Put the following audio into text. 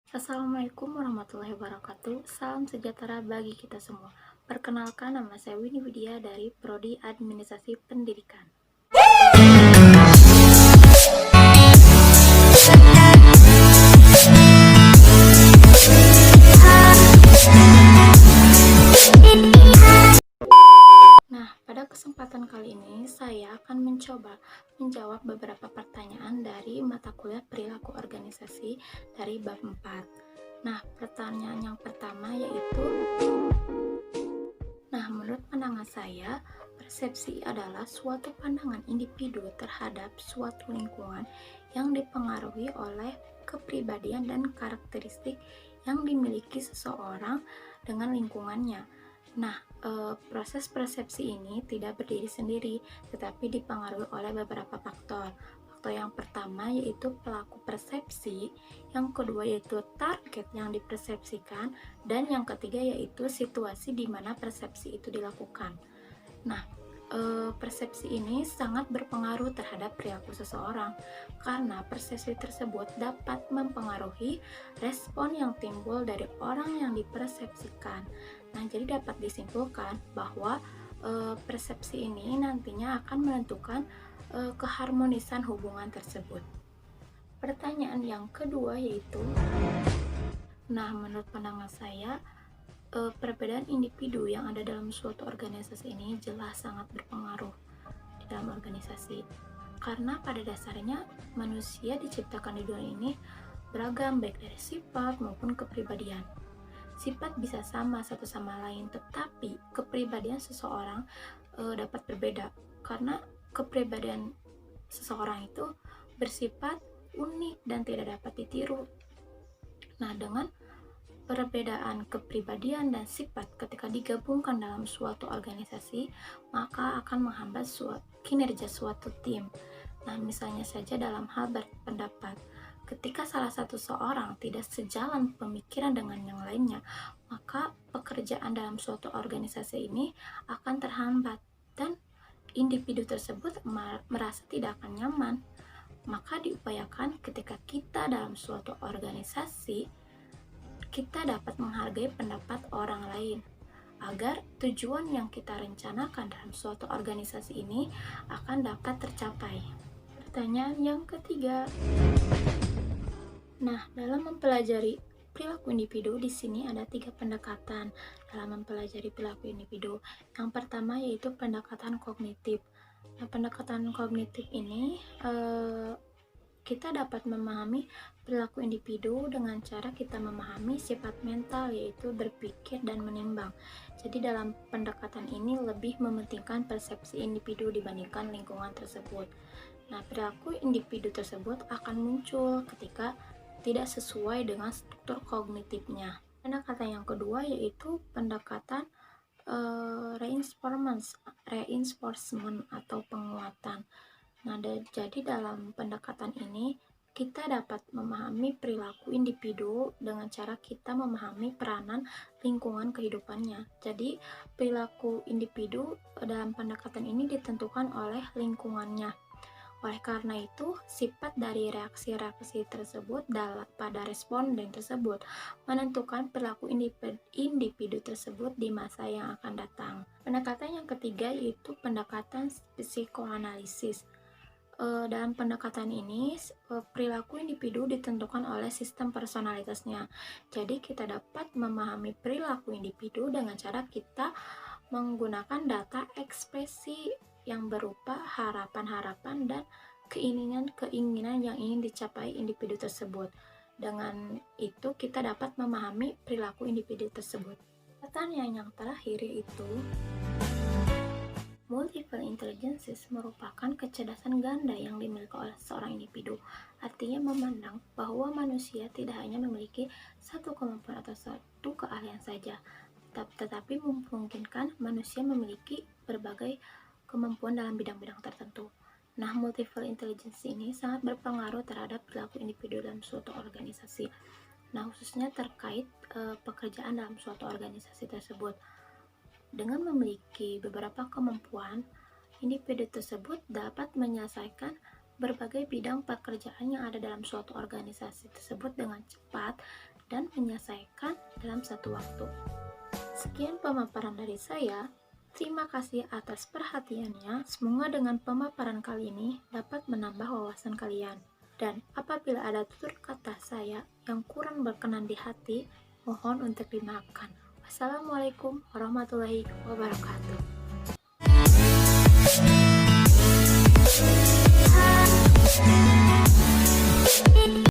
Assalamualaikum warahmatullahi wabarakatuh. Salam sejahtera bagi kita semua. Perkenalkan, nama saya Winnie Widya dari Prodi Administrasi Pendidikan. Nah, pada kesempatan kali ini saya akan mencoba menjawab beberapa pertanyaan dari mata kuliah Perilaku Organisasi dari bab 4. Nah, pertanyaan yang pertama yaitu, menurut pandangan saya, persepsi adalah suatu pandangan individu terhadap suatu lingkungan yang dipengaruhi oleh kepribadian dan karakteristik yang dimiliki seseorang dengan lingkungannya. Nah, proses persepsi ini tidak berdiri sendiri, tetapi dipengaruhi oleh beberapa faktor. Faktor yang pertama yaitu pelaku persepsi, yang kedua yaitu target yang dipersepsikan, dan yang ketiga yaitu situasi di mana persepsi itu dilakukan. Nah, persepsi ini sangat berpengaruh terhadap perilaku seseorang karena persepsi tersebut dapat mempengaruhi respon yang timbul dari orang yang dipersepsikan. Nah, jadi dapat disimpulkan bahwa persepsi ini nantinya akan menentukan keharmonisan hubungan tersebut. Pertanyaan yang kedua yaitu, menurut pandangan saya, perbedaan individu yang ada dalam suatu organisasi ini jelas sangat berpengaruh di dalam organisasi. Karena pada dasarnya manusia diciptakan di dunia ini beragam, baik dari sifat maupun kepribadian. Sifat bisa sama satu sama lain, tetapi kepribadian seseorang dapat berbeda karena kepribadian seseorang itu bersifat unik dan tidak dapat ditiru. Nah, dengan perbedaan kepribadian dan sifat ketika digabungkan dalam suatu organisasi, maka akan menghambat kinerja suatu tim. Nah, misalnya saja dalam hal berpendapat, ketika salah satu seorang tidak sejalan pemikiran dengan yang lainnya, maka pekerjaan dalam suatu organisasi ini akan terhambat dan individu tersebut merasa tidak akan nyaman. Maka diupayakan ketika kita dalam suatu organisasi, kita dapat menghargai pendapat orang lain agar tujuan yang kita rencanakan dalam suatu organisasi ini akan dapat tercapai. Pertanyaan yang ketiga, dalam mempelajari perilaku individu, di sini ada 3 pendekatan dalam mempelajari perilaku individu. Yang pertama yaitu pendekatan kognitif. Nah, pendekatan kognitif ini kita dapat memahami perilaku individu dengan cara kita memahami sifat mental, yaitu berpikir dan menimbang. Jadi dalam pendekatan ini lebih mementingkan persepsi individu dibandingkan lingkungan tersebut. Nah, perilaku individu tersebut akan muncul ketika tidak sesuai dengan struktur kognitifnya. Pendekatan yang kedua yaitu pendekatan reinforcement atau penguatan. Nah, jadi dalam pendekatan ini kita dapat memahami perilaku individu dengan cara kita memahami peranan lingkungan kehidupannya. Jadi perilaku individu dalam pendekatan ini ditentukan oleh lingkungannya. Oleh karena itu, sifat dari reaksi-reaksi tersebut pada responden tersebut menentukan perilaku individu tersebut di masa yang akan datang. Pendekatan yang ketiga yaitu pendekatan psikoanalisis. Dalam pendekatan ini, perilaku individu ditentukan oleh sistem personalitasnya. Jadi kita dapat memahami perilaku individu dengan cara kita menggunakan data ekspresi yang berupa harapan-harapan dan keinginan-keinginan yang ingin dicapai individu tersebut. Dengan itu kita dapat memahami perilaku individu tersebut. Pertanyaan yang terakhir yaitu, multiple intelligence merupakan kecerdasan ganda yang dimiliki oleh seorang individu. Artinya memandang bahwa manusia tidak hanya memiliki satu kemampuan atau satu keahlian saja, tetapi memungkinkan manusia memiliki berbagai kemampuan dalam bidang-bidang tertentu. Nah, multiple intelligence ini sangat berpengaruh terhadap perilaku individu dalam suatu organisasi. Nah, khususnya terkait pekerjaan dalam suatu organisasi tersebut. Dengan memiliki beberapa kemampuan, individu tersebut dapat menyelesaikan berbagai bidang pekerjaan yang ada dalam suatu organisasi tersebut dengan cepat dan menyelesaikan dalam satu waktu. Sekian pemaparan dari saya. Terima kasih atas perhatiannya. Semoga dengan pemaparan kali ini dapat menambah wawasan kalian. Dan apabila ada tutur kata saya yang kurang berkenan di hati, mohon untuk dimaafkan. Wassalamualaikum warahmatullahi wabarakatuh.